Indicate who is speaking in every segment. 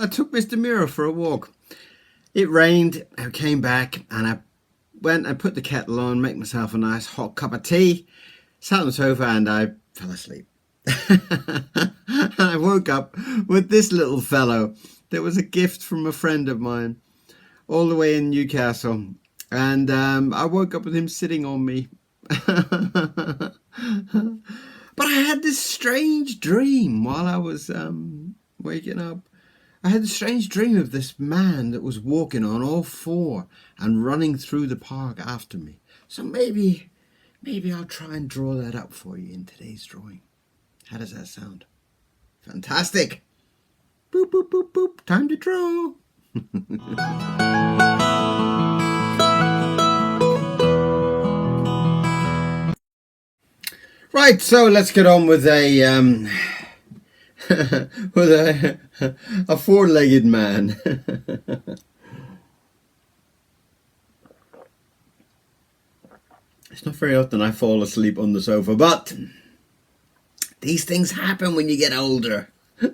Speaker 1: I took Mr. Miro for a walk. It rained, I came back and I went and put the kettle on, make myself a nice hot cup of tea, sat on the sofa and I fell asleep. And I woke up with this little fellow that was a gift from a friend of mine all the way in Newcastle. And I woke up with him sitting on me. But I had this strange dream while I was waking up. I had a strange dream of this man that was walking on all four and running through the park after me. So maybe I'll try and draw that up for you in today's drawing. How does that sound? Fantastic! Boop, boop, boop, boop. Time to draw! Right, so let's get on with a with a four-legged man. It's not very often I fall asleep on the sofa, but these things happen when you get older.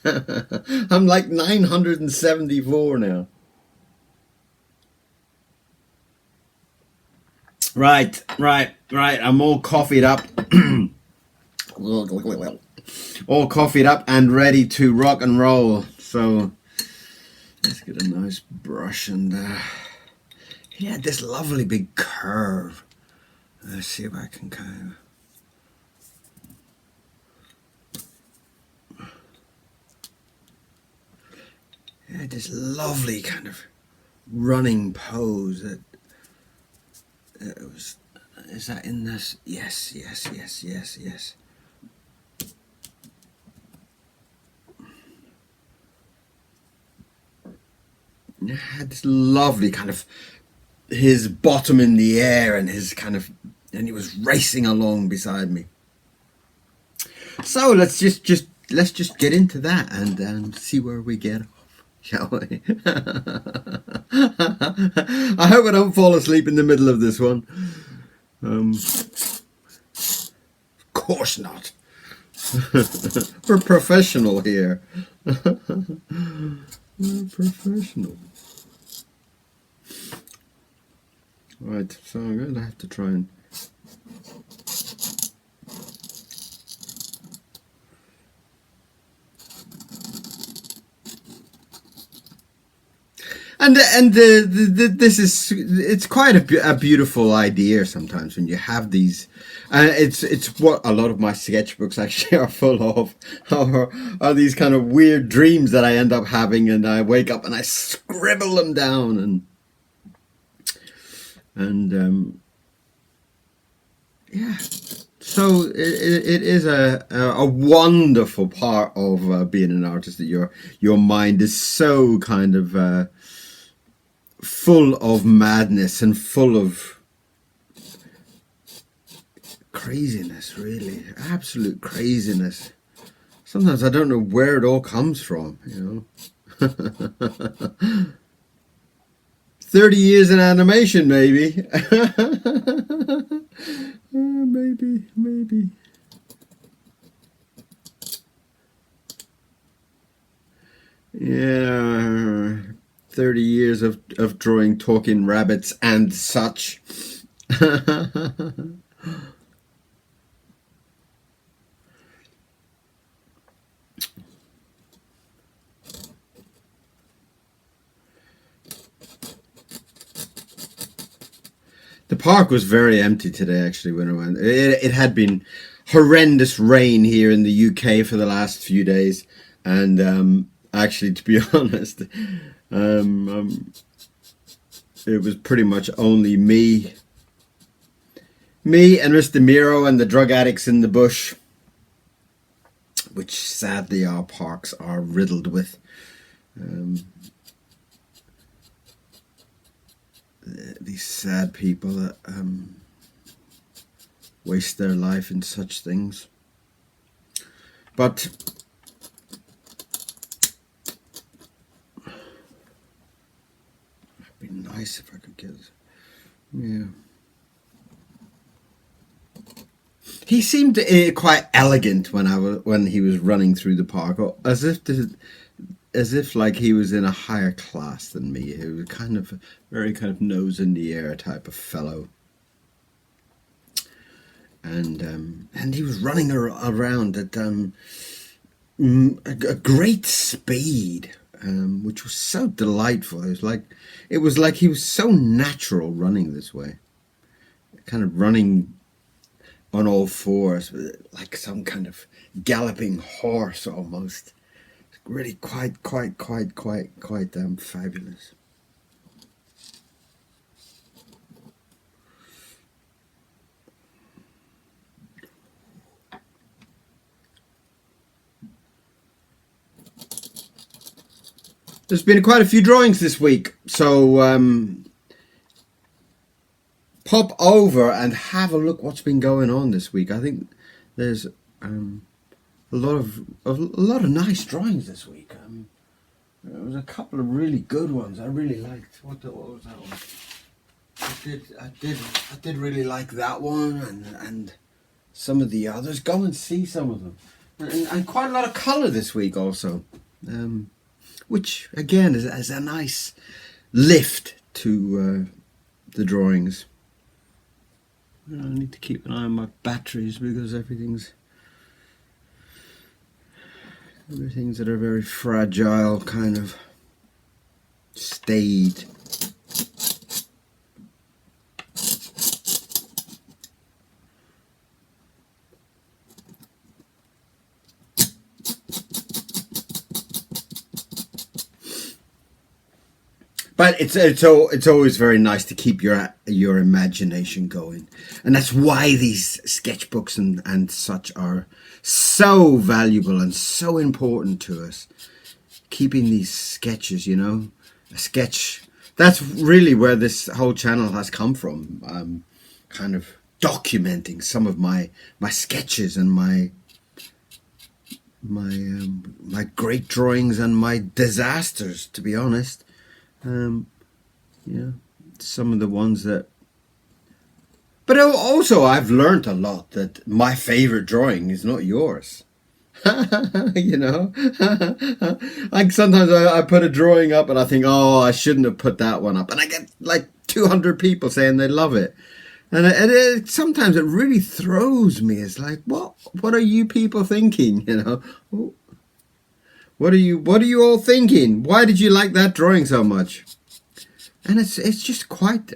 Speaker 1: I'm like 974 now. Right. I'm all coffeeed up. All coffeeed up and ready to rock and roll. So let's get a nice brush and he had this lovely big curve. Let's see if I can kind of, he had this lovely kind of running pose that it was. Is that in this? Yes. It had this lovely kind of his bottom in the air and his kind of, and he was racing along beside me. So let's just get into that and see where we get off, shall we? I hope I don't fall asleep in the middle of this one. Of course not. We're professional here. We're professional. Right, so I'm going to have to try and this is, it's quite a beautiful idea sometimes when you have these, it's what a lot of my sketchbooks actually are full of, are these kind of weird dreams that I end up having, and I wake up and I scribble them down, and yeah. So it is a wonderful part of being an artist, that your mind is so kind of full of madness and full of craziness, really, absolute craziness. Sometimes I don't know where it all comes from, you know. 30 years in animation, maybe. Maybe. Yeah, 30 years of drawing talking rabbits and such. The park was very empty today, actually, when I went. It had been horrendous rain here in the UK for the last few days, and actually, to be honest, it was pretty much only me and Mr. Miro and the drug addicts in the bush, which sadly our parks are riddled with. These sad people that waste their life in such things. But it'd be nice if I could get it. Yeah. He seemed quite elegant when he was running through the park, as if as if like he was in a higher class than me. He was kind of very kind of nose in the air type of fellow. And he was running around at a great speed, which was so delightful. It was like he was so natural running this way, kind of running on all fours, like some kind of galloping horse almost. Really quite fabulous. There's been quite a few drawings this week, so pop over and have a look what's been going on this week. I think there's a lot of nice drawings this week. There was a couple of really good ones I really liked. What was that one? I did really like that one, and some of the others. Go and see some of them, and quite a lot of colour this week also. Which again is a nice lift to the drawings. I need to keep an eye on my batteries because everything's at a very fragile kind of state. But it's always very nice to keep your imagination going, and that's why these sketchbooks and such are so valuable and so important to us. Keeping these sketches, you know, a sketch. That's really where this whole channel has come from. Kind of documenting some of my sketches and my great drawings and my disasters, to be honest. Yeah, some of the ones that, but also I've learned a lot that my favorite drawing is not yours. You know, like sometimes I put a drawing up and I think, oh, I shouldn't have put that one up, and I get like 200 people saying they love it, and sometimes it really throws me. It's like, what are you people thinking? You know, what are you all thinking? Why did you like that drawing so much? And it's just quite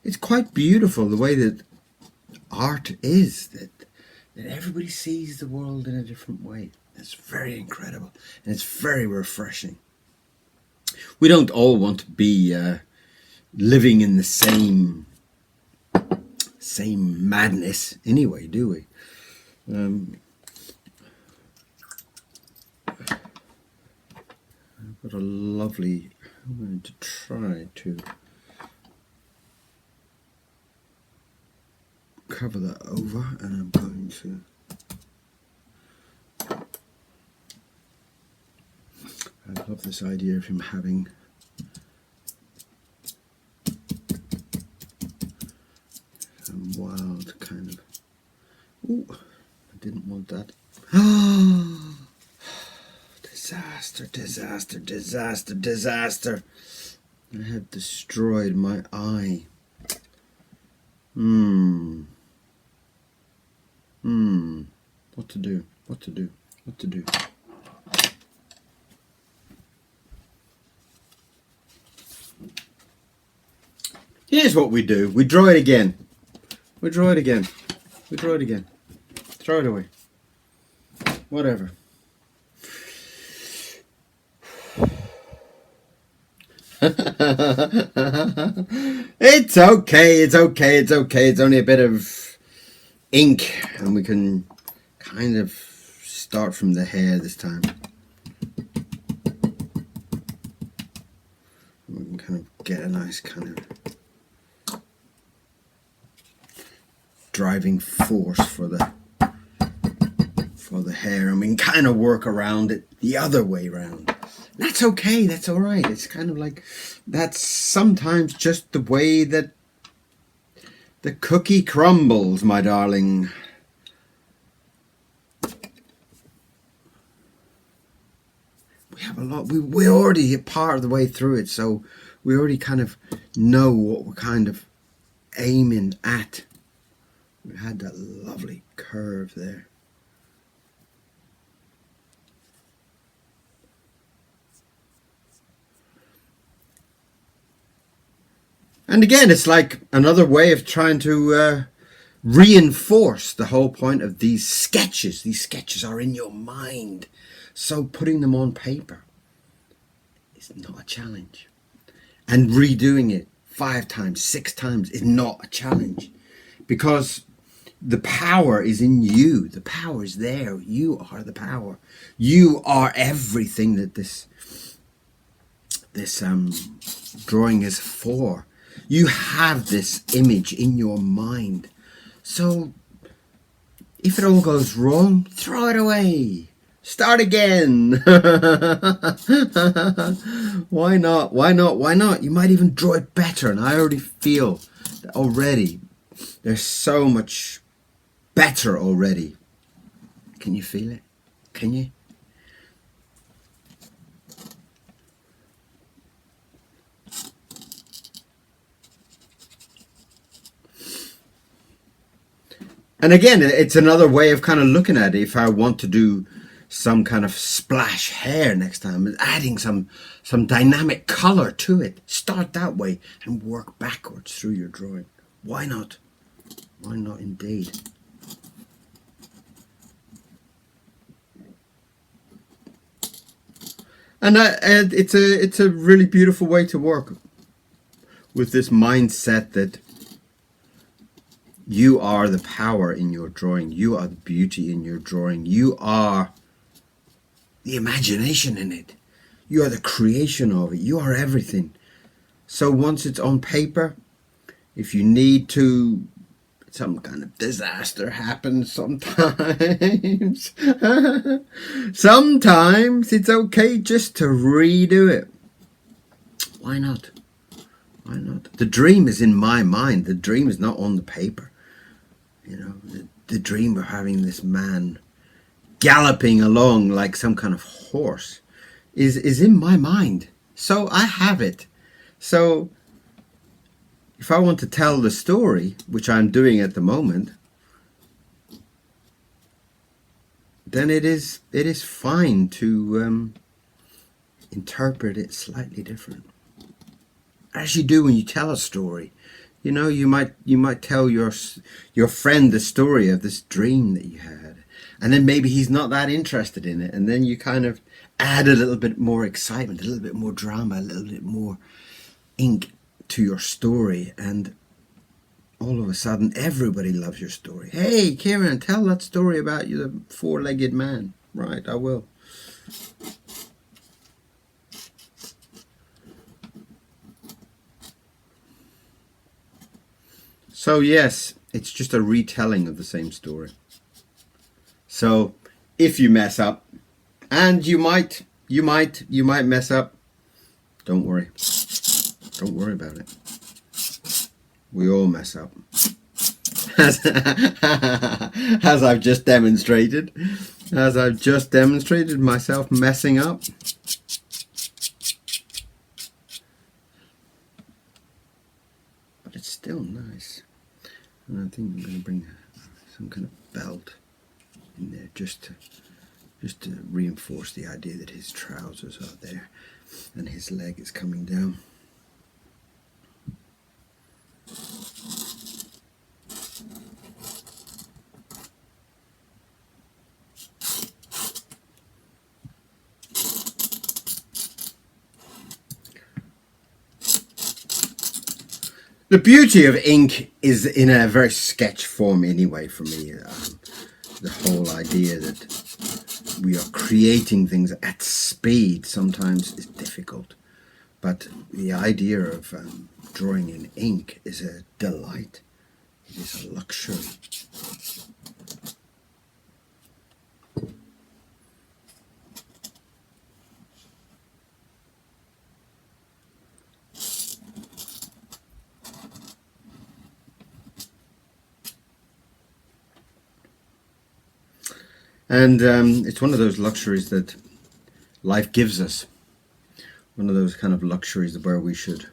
Speaker 1: it's quite beautiful the way that art is, that everybody sees the world in a different way. It's very incredible and it's very refreshing. We don't all want to be living in the same madness anyway, do we? I've got a lovely, I'm going to try to cover that over, and I'm going to I love this idea of him having some wild kind of, ooh, I didn't want that. Disaster. I have destroyed my eye. What to do? Here's what we do. We draw it again. Throw it away. Whatever. It's okay. It's only a bit of ink, and we can kind of start from the hair this time. We can kind of get a nice kind of driving force for the hair, and we can kind of work around it the other way around. That's okay, that's all right. It's kind of like, that's sometimes just the way that the cookie crumbles, my darling. we have a lot. We're already part of the way through it, so we already kind of know what we're kind of aiming at. We had that lovely curve there. And again, it's like another way of trying to reinforce the whole point of these sketches. These sketches are in your mind, so putting them on paper is not a challenge. And redoing it 5 times, 6 times is not a challenge, because the power is in you. The power is there. You are the power. You are everything that this drawing is for. You have this image in your mind. So if it all goes wrong, throw it away. Start again. Why not? Why not? Why not? You might even draw it better. And I already feel that already there's so much better already. Can you feel it? Can you? And again, it's another way of kind of looking at it. If I want to do some kind of splash hair next time, adding some dynamic color to it, start that way and work backwards through your drawing. Why not? Why not indeed? And it's a really beautiful way to work with this mindset that you are the power in your drawing. You are the beauty in your drawing. You are the imagination in it. You are the creation of it. You are everything. So once it's on paper, if you need to, some kind of disaster happens sometimes. Sometimes it's okay just to redo it. Why not? Why not? The dream is in my mind. The dream is not on the paper. You know, the dream of having this man galloping along like some kind of horse is in my mind. So I have it. So if I want to tell the story, which I'm doing at the moment, then it is fine to interpret it slightly different, as you do when you tell a story. You know, you might tell your friend the story of this dream that you had, and then maybe he's not that interested in it, and then you kind of add a little bit more excitement, a little bit more drama, a little bit more ink to your story, and all of a sudden everybody loves your story. Hey, Kieron, tell that story about you, the 4-legged man. Right, I will. So yes, it's just a retelling of the same story. So if you mess up, and you might mess up, don't worry. Don't worry about it. We all mess up. As I've just demonstrated. As I've just demonstrated myself messing up. But it's still nice. And I think I'm going to bring some kind of belt in there just to reinforce the idea that his trousers are there and his leg is coming down. The beauty of ink is in a very sketch form anyway for me. The whole idea that we are creating things at speed sometimes is difficult. But the idea of drawing in ink is a delight. It is a luxury. And it's one of those luxuries that life gives us. One of those kind of luxuries where we should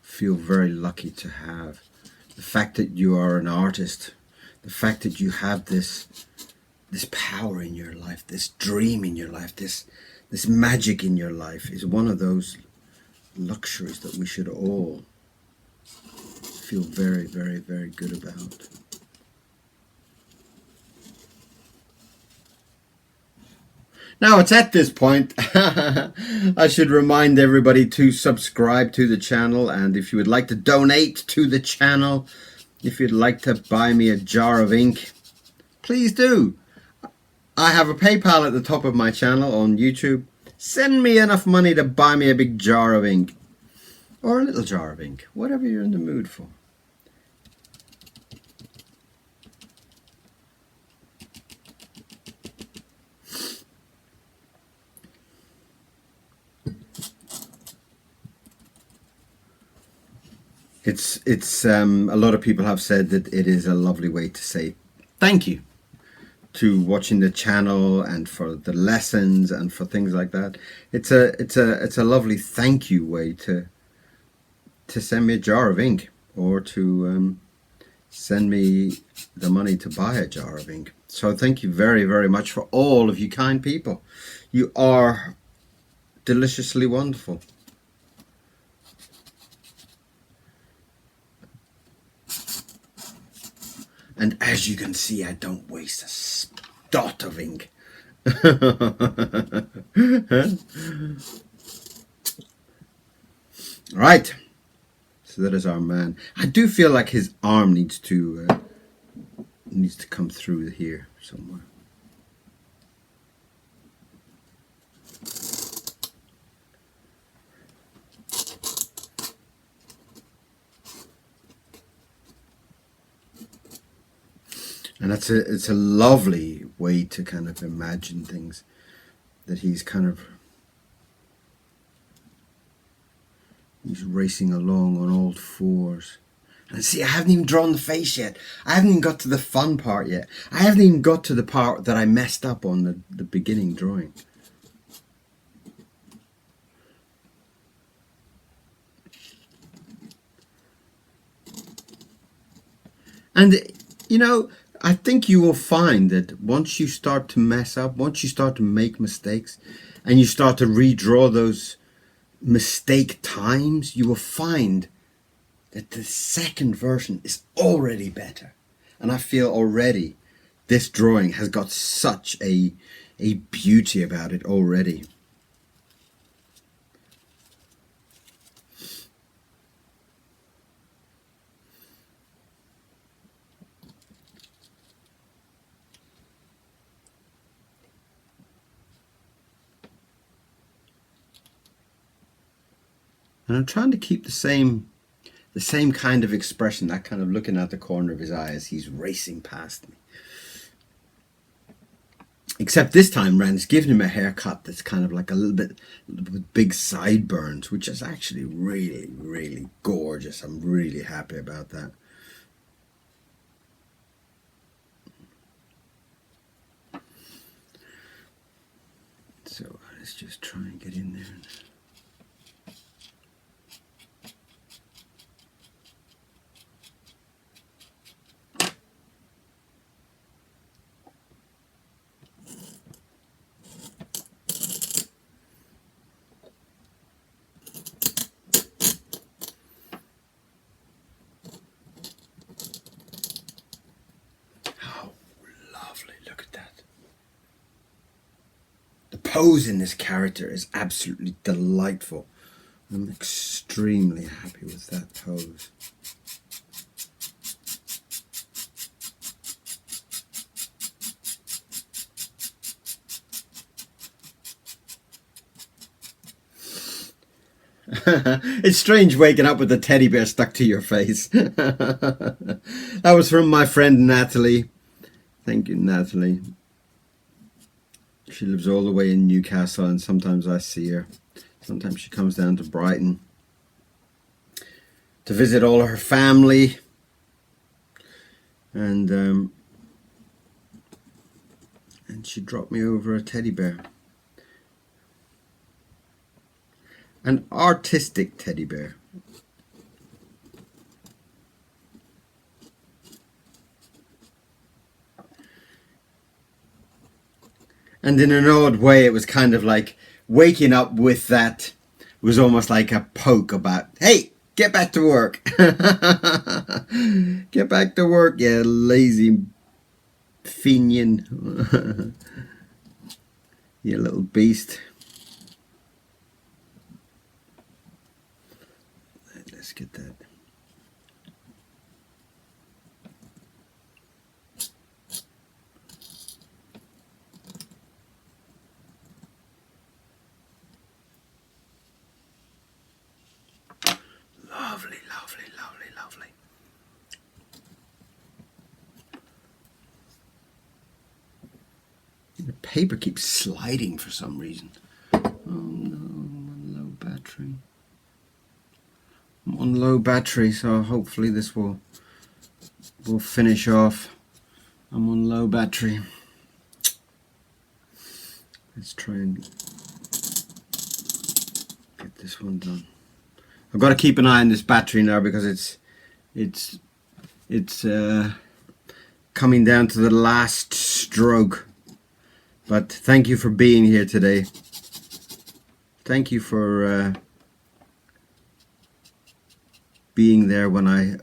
Speaker 1: feel very lucky to have. The fact that you are an artist, the fact that you have this power in your life, this dream in your life, this magic in your life is one of those luxuries that we should all feel very, very, very good about. Now it's at this point I should remind everybody to subscribe to the channel, and if you would like to donate to the channel, if you'd like to buy me a jar of ink, please do. I have a PayPal at the top of my channel on YouTube. Send me enough money to buy me a big jar of ink, or a little jar of ink, whatever you're in the mood for. It's a lot of people have said that it is a lovely way to say thank you to watching the channel and for the lessons and for things like that. It's a lovely thank you way to send me a jar of ink, or to send me the money to buy a jar of ink. So thank you very, very much for all of you kind people. You are deliciously wonderful. And as you can see, I don't waste a dot of ink. Right, so that is our man. I do feel like his arm needs to come through here somewhere. And it's a lovely way to kind of imagine things, that he's racing along on all fours. And see, I haven't even drawn the face yet. I haven't even got to the fun part yet. I haven't even got to the part that I messed up on the beginning drawing. And, you know, I think you will find that once you start to mess up, once you start to make mistakes, and you start to redraw those mistake times, you will find that the second version is already better. And I feel already this drawing has got such a beauty about it already. And I'm trying to keep the same kind of expression, that kind of looking out the corner of his eye as he's racing past me. Except this time Rand's given him a haircut that's kind of like a little bit with big sideburns, which is actually really, really gorgeous. I'm really happy about that. So let's just try and get in there. Pose in this character is absolutely delightful. I'm extremely happy with that pose. It's strange waking up with a teddy bear stuck to your face. That was from my friend Natalie. Thank you, Natalie. She lives all the way in Newcastle, and sometimes I see her. Sometimes she comes down to Brighton to visit all her family. And And she dropped me over a teddy bear. An artistic teddy bear. And in an odd way, it was kind of like waking up with that was almost like a poke about, hey, get back to work. Get back to work, you lazy Fenian. You little beast. Let's get that. Lovely, lovely, lovely, lovely. The paper keeps sliding for some reason. Oh no, I'm on low battery. I'm on low battery, so hopefully this will finish off. I'm on low battery. Let's try and get this one done. I've got to keep an eye on this battery now because it's coming down to the last stroke. But thank you for being here today. Thank you for being there when I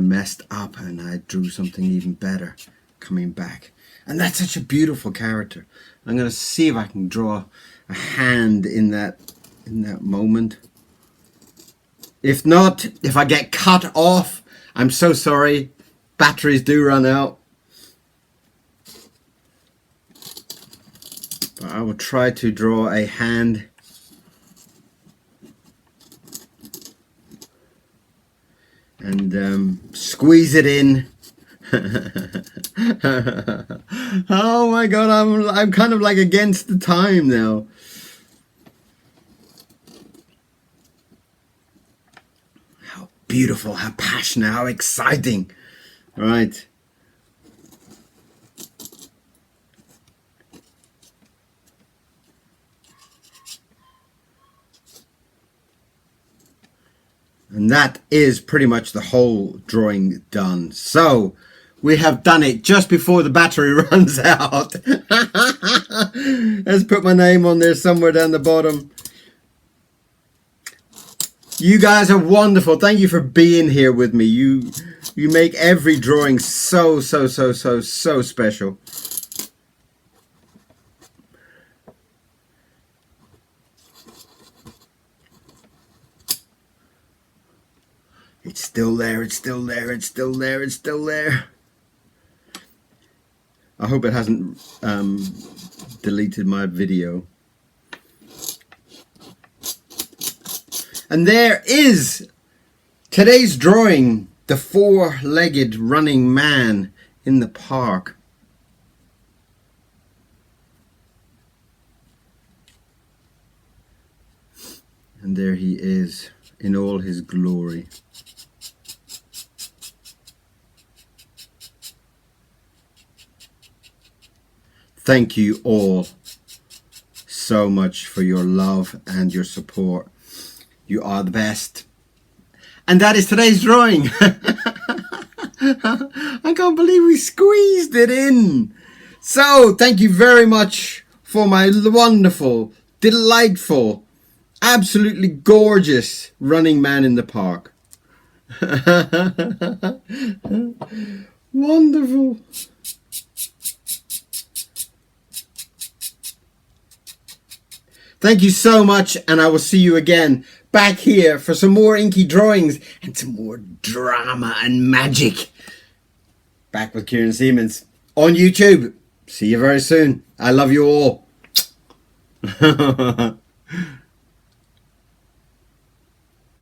Speaker 1: messed up and I drew something even better coming back. And that's such a beautiful character. I'm going to see if I can draw a hand in that moment. If not, if I get cut off, I'm so sorry. Batteries do run out. But I will try to draw a hand. And squeeze it in. Oh my god, I'm kind of like against the time now. How beautiful, how passionate, how exciting. Right. And that is pretty much the whole drawing done. So we have done it just before the battery runs out. Let's put my name on there somewhere down the bottom. You guys are wonderful. Thank you for being here with me. You make every drawing so special. It's still there, it's still there, it's still there, it's still there. I hope it hasn't deleted my video. And there is today's drawing, the four-legged running man in the park. And there he is in all his glory. Thank you all so much for your love and your support. You are the best. And that is today's drawing. I can't believe we squeezed it in. So thank you very much for my wonderful, delightful, absolutely gorgeous running man in the park. Wonderful. Thank you so much, and I will see you again back here for some more inky drawings and some more drama and magic. Back with Kieron Seamons on YouTube. See you very soon. I love you all.